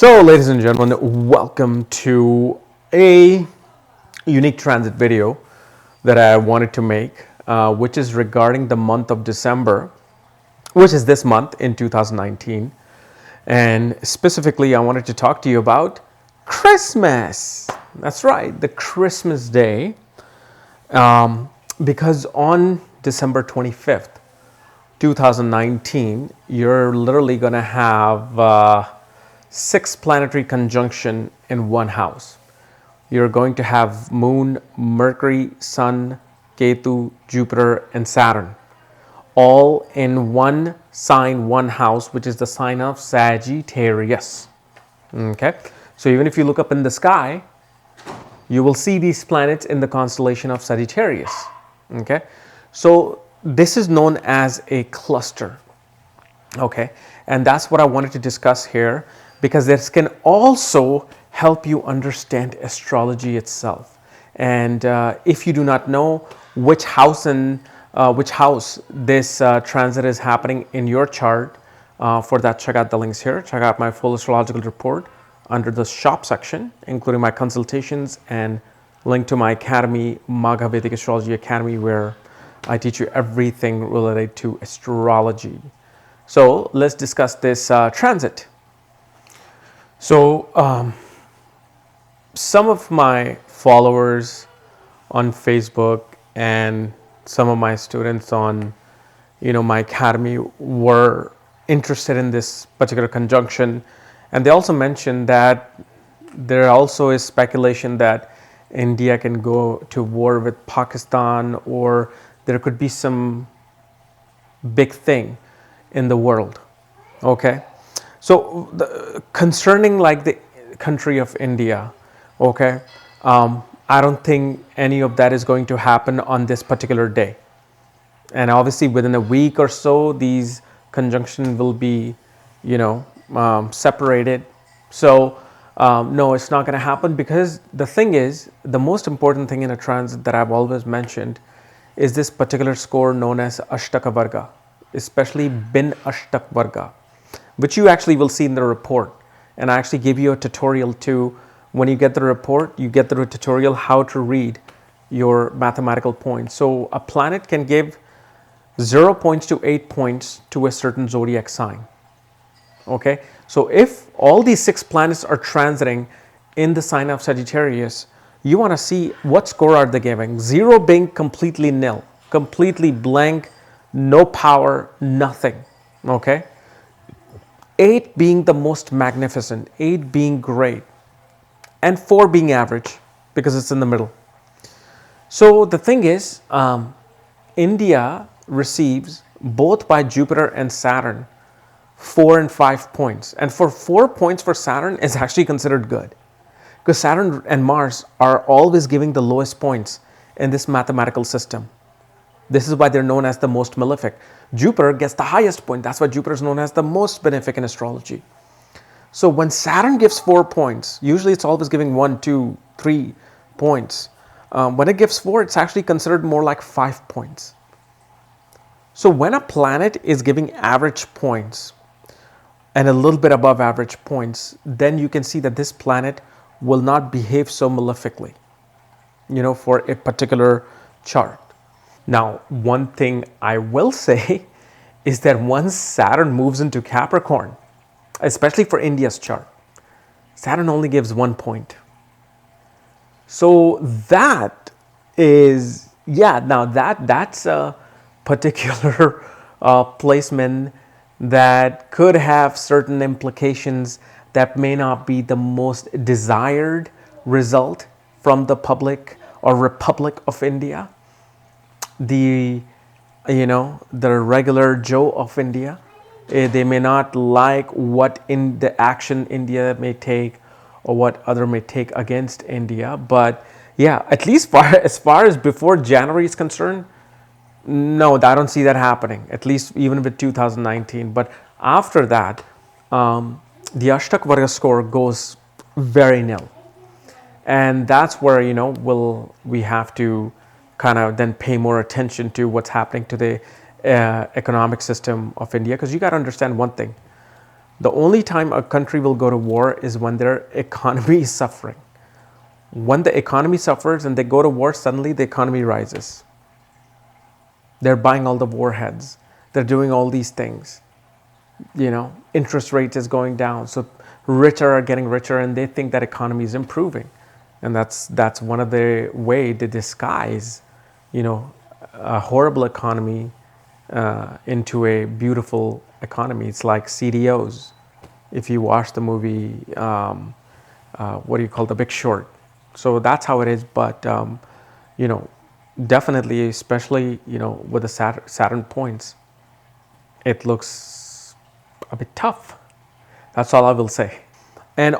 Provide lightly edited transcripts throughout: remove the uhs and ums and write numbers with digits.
So, ladies and gentlemen, welcome to a unique transit video that I wanted to make, which is regarding the month of December, which is this month in 2019. And specifically, I wanted to talk to you about Christmas. That's right, the Christmas day. Because on December 25th, 2019, you're literally going to have 6 planetary conjunction in one house. You're going to have Moon, Mercury, Sun, Ketu, Jupiter, and Saturn, all in one sign, one house, which is the sign of Sagittarius. Okay, so even if you look up in the sky, you will see these planets in the constellation of Sagittarius. Okay, so this is known as a cluster. Okay, and that's what I wanted to discuss here, because this can also help you understand astrology itself. And if you do not know which house this transit is happening in your chart, for that, check out the links here. Check out my full astrological report under the shop section, including my consultations and link to my academy, Magha Vedic Astrology Academy, where I teach you everything related to astrology. So let's discuss this transit. So some of my followers on Facebook and some of my students on my academy were interested in this particular conjunction, and they also mentioned that there also is speculation that India can go to war with Pakistan, or there could be some big thing in the world. Okay, so concerning like the country of India, okay, I don't think any of that is going to happen on this particular day. And obviously within a week or so, these conjunctions will be, separated. So no, it's not going to happen, because the thing is, the most important thing in a transit that I've always mentioned is this particular score known as Ashtaka Varga, especially Bin Ashtak Varga, which you actually will see in the report. And I actually give you a tutorial too. When you get the report, you get the tutorial how to read your mathematical points. So a planet can give 0 points to 8 points to a certain zodiac sign. Okay, so if all these 6 planets are transiting in the sign of Sagittarius, you want to see what score are they giving. 0 being completely nil, completely blank, no power, nothing. Okay, 8 being the most magnificent, 8 being great, and 4 being average because it's in the middle. So the thing is, India receives both by Jupiter and Saturn 4 and 5 points. And for 4 points for Saturn is actually considered good, because Saturn and Mars are always giving the lowest points in this mathematical system. This is why they're known as the most malefic. Jupiter gets the highest point. That's why Jupiter is known as the most benefic in astrology. So when Saturn gives 4 points, usually it's always giving 1, 2, 3 points. When it gives 4, it's actually considered more like 5 points. So when a planet is giving average points and a little bit above average points, then you can see that this planet will not behave so malefically, for a particular chart. Now, one thing I will say is that once Saturn moves into Capricorn, especially for India's chart, Saturn only gives 1 point. So that is, now that's a particular placement that could have certain implications that may not be the most desired result from the public or Republic of India. The regular Joe of India, they may not like what in the action India may take or what other may take against India. But yeah, at least as far as before January is concerned, no, I don't see that happening, at least even with 2019. But after that, the Ashtak Varga score goes very nil. And that's where, we have to kind of then pay more attention to what's happening to the economic system of India. Because you got to understand one thing. The only time a country will go to war is when their economy is suffering. When the economy suffers and they go to war, suddenly the economy rises. They're buying all the warheads. They're doing all these things. Interest rate is going down. So richer are getting richer and they think that economy is improving. And that's one of the way they disguise, a horrible economy into a beautiful economy. It's like CDOs. If you watch the movie, what do you call The Big Short? So that's how it is. But, definitely, especially, with the Saturn points, it looks a bit tough. That's all I will say. And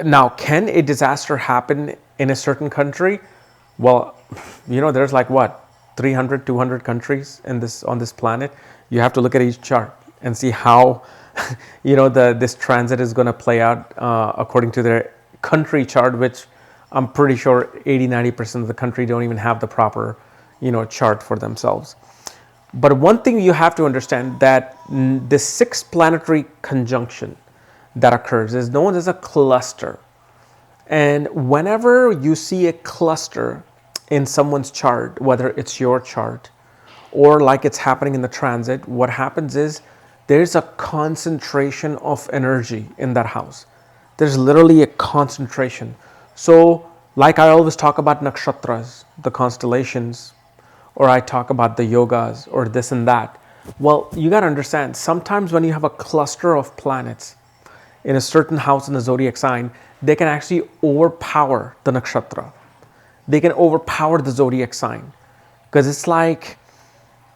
now, can a disaster happen in a certain country? Well, there's like 300, 200 countries on this planet. You have to look at each chart and see how, this transit is going to play out according to their country chart, which I'm pretty sure 80-90% of the country don't even have the proper, chart for themselves. But one thing you have to understand, that the 6th planetary conjunction that occurs is known as a cluster. And whenever you see a cluster in someone's chart, whether it's your chart or like it's happening in the transit, what happens is there's a concentration of energy in that house. There's literally a concentration. So like I always talk about nakshatras, the constellations, or I talk about the yogas or this and that. Well, you got to understand, sometimes when you have a cluster of planets in a certain house in the zodiac sign, they can actually overpower the nakshatra. They can overpower the zodiac sign, because it's like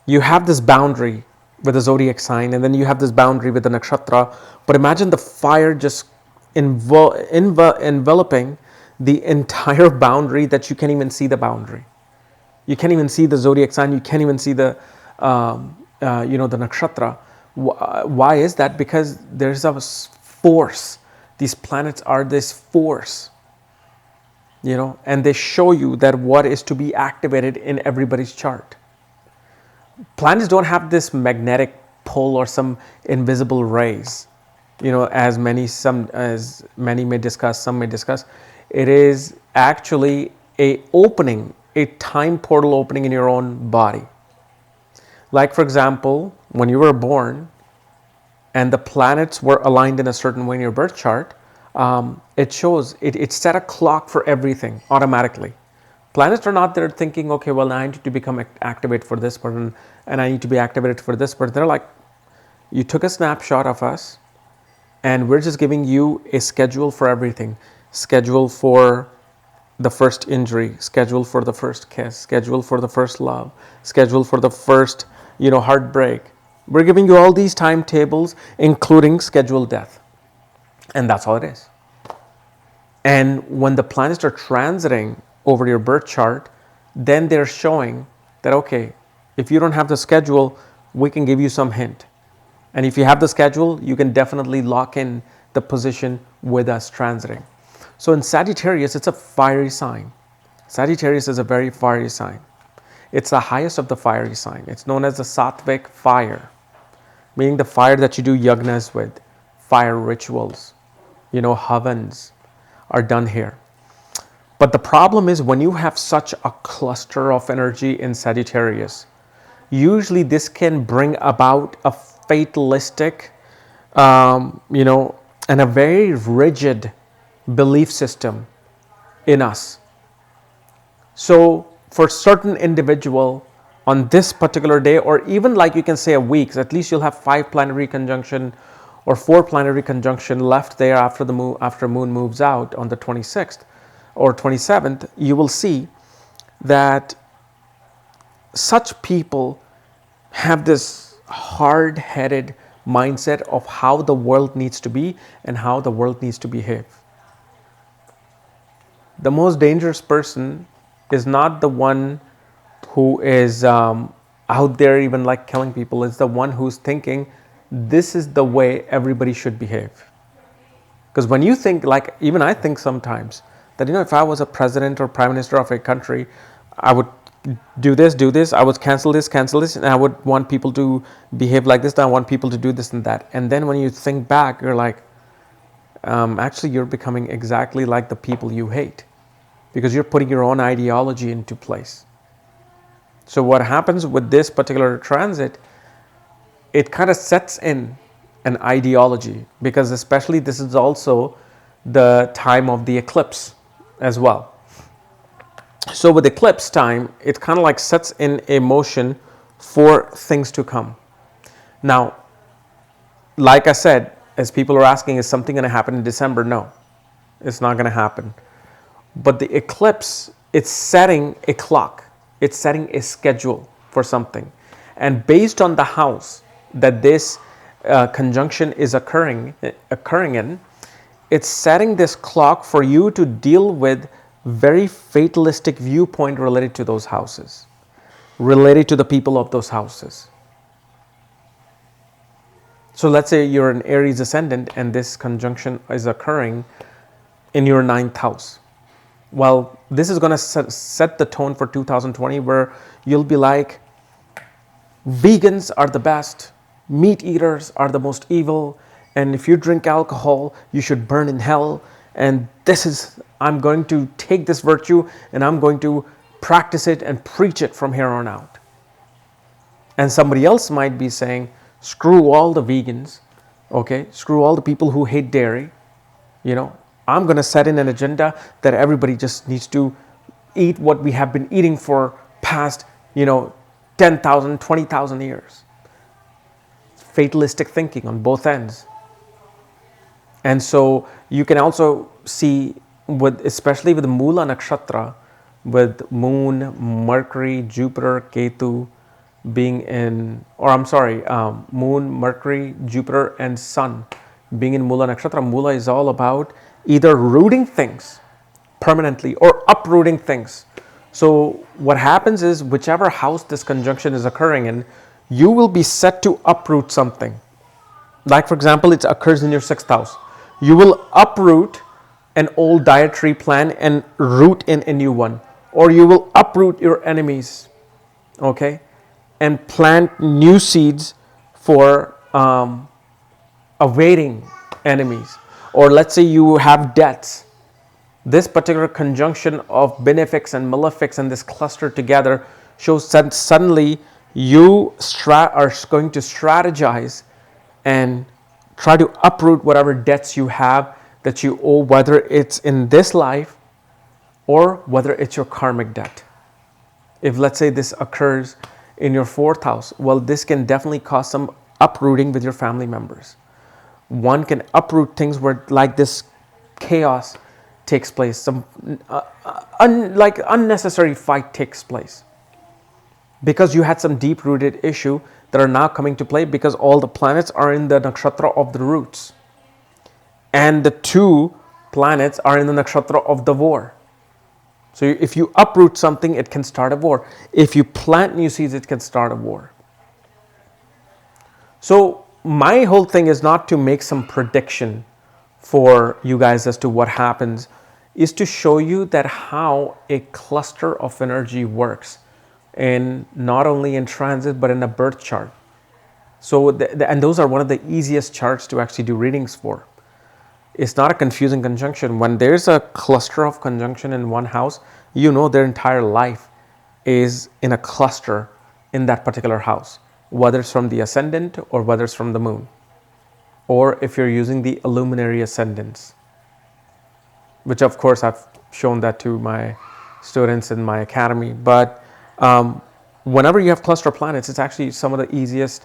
you have this boundary with the zodiac sign and then you have this boundary with the nakshatra. But imagine the fire just enveloping the entire boundary that you can't even see the boundary. You can't even see the zodiac sign. You can't even see the the nakshatra. Why is that? Because there's a force. These planets are this force, and they show you that what is to be activated in everybody's chart. Planets don't have this magnetic pull or some invisible rays, as many may discuss, some may discuss. It is actually a time portal opening in your own body. Like, for example, when you were born and the planets were aligned in a certain way in your birth chart, it shows, it set a clock for everything automatically. Planets are not there thinking, okay, well, I need to become activate for this person and I need to be activated for this person. They're like, you took a snapshot of us and we're just giving you a schedule for everything. Schedule for the first injury, schedule for the first kiss, schedule for the first love, schedule for the first, heartbreak. We're giving you all these timetables, including scheduled death. And that's all it is. And when the planets are transiting over your birth chart, then they're showing that, okay, if you don't have the schedule, we can give you some hint. And if you have the schedule, you can definitely lock in the position with us transiting. So in Sagittarius, it's a fiery sign. Sagittarius is a very fiery sign. It's the highest of the fiery sign. It's known as the Sattvic fire, meaning the fire that you do yagnas with, fire rituals, havans are done here. But the problem is when you have such a cluster of energy in Sagittarius, usually this can bring about a fatalistic, and a very rigid belief system in us. So for certain individual on this particular day, or even like you can say a week, at least you'll have 5 planetary conjunction or 4 planetary conjunction left there after the moon moves out on the 26th or 27th. You will see that such people have this hard-headed mindset of how the world needs to be and how the world needs to behave. The most dangerous person is not the one who is out there even like killing people. It's the one who's thinking this is the way everybody should behave. Because when you think, like even I think sometimes that if I was a president or prime minister of a country, I would do this, I would cancel this, and I would want people to behave like this, and I want people to do this and that. And then when you think back, you're like, actually you're becoming exactly like the people you hate, because you're putting your own ideology into place. So what happens with this particular transit, it kind of sets in an ideology, because especially this is also the time of the eclipse as well. So with eclipse time, it kind of like sets in a motion for things to come. Now, like I said, as people are asking, is something going to happen in December? No, it's not going to happen. But the eclipse, it's setting a clock, it's setting a schedule for something. And based on the house that this conjunction is occurring in, it's setting this clock for you to deal with very fatalistic viewpoint related to those houses, related to the people of those houses. So let's say you're an Aries ascendant and this conjunction is occurring in your 9th house. Well, this is going to set the tone for 2020, where you'll be like, vegans are the best, meat eaters are the most evil, and if you drink alcohol, you should burn in hell. And I'm going to take this virtue and I'm going to practice it and preach it from here on out. And somebody else might be saying, screw all the vegans, okay? Screw all the people who hate dairy. I'm going to set in an agenda that everybody just needs to eat what we have been eating for past, 10,000, 20,000 years. Fatalistic thinking on both ends. And so you can also see, especially with the Mula Nakshatra, with Moon, Mercury, Jupiter, Ketu being in, Moon, Mercury, Jupiter, and Sun being in Mula Nakshatra. Mula is all about either rooting things permanently or uprooting things. So what happens is, whichever house this conjunction is occurring in, you will be set to uproot something. Like, for example, it occurs in your 6th house. You will uproot an old dietary plan and root in a new one. Or you will uproot your enemies, okay, and plant new seeds for awaiting enemies. Or let's say you have debts. This particular conjunction of benefics and malefics and this cluster together shows that suddenly you are going to strategize and try to uproot whatever debts you have that you owe, whether it's in this life or whether it's your karmic debt. If, let's say, this occurs in your 4th house, well, this can definitely cause some uprooting with your family members. One can uproot things where like this chaos takes place, some unnecessary fight takes place, because you had some deep-rooted issue that are now coming to play, because all the planets are in the nakshatra of the roots, and the 2 planets are in the nakshatra of the war. So if you uproot something, it can start a war. If you plant new seeds, it can start a war. So my whole thing is not to make some prediction for you guys as to what happens, is to show you that how a cluster of energy works, in not only in transit but in a birth chart. So and those are one of the easiest charts to actually do readings for. It's not a confusing conjunction. When there's a cluster of conjunction in one house, their entire life is in a cluster in that particular house, whether it's from the ascendant or whether it's from the moon, or if you're using the illuminary ascendants, which of course I've shown that to my students in my academy. But whenever you have cluster planets, it's actually some of the easiest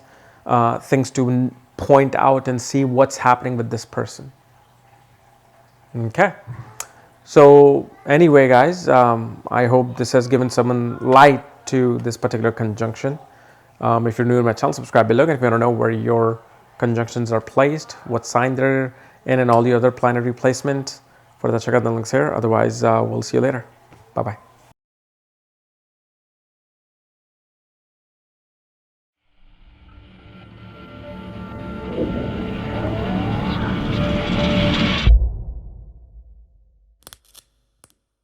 things to point out and see what's happening with this person. Okay. So anyway, guys, I hope this has given someone light to this particular conjunction. If you're new to my channel, subscribe below. And if you want to know where your conjunctions are placed, what sign they're in, and all the other planetary placement, for that, check out the links here. Otherwise, we'll see you later. Bye-bye.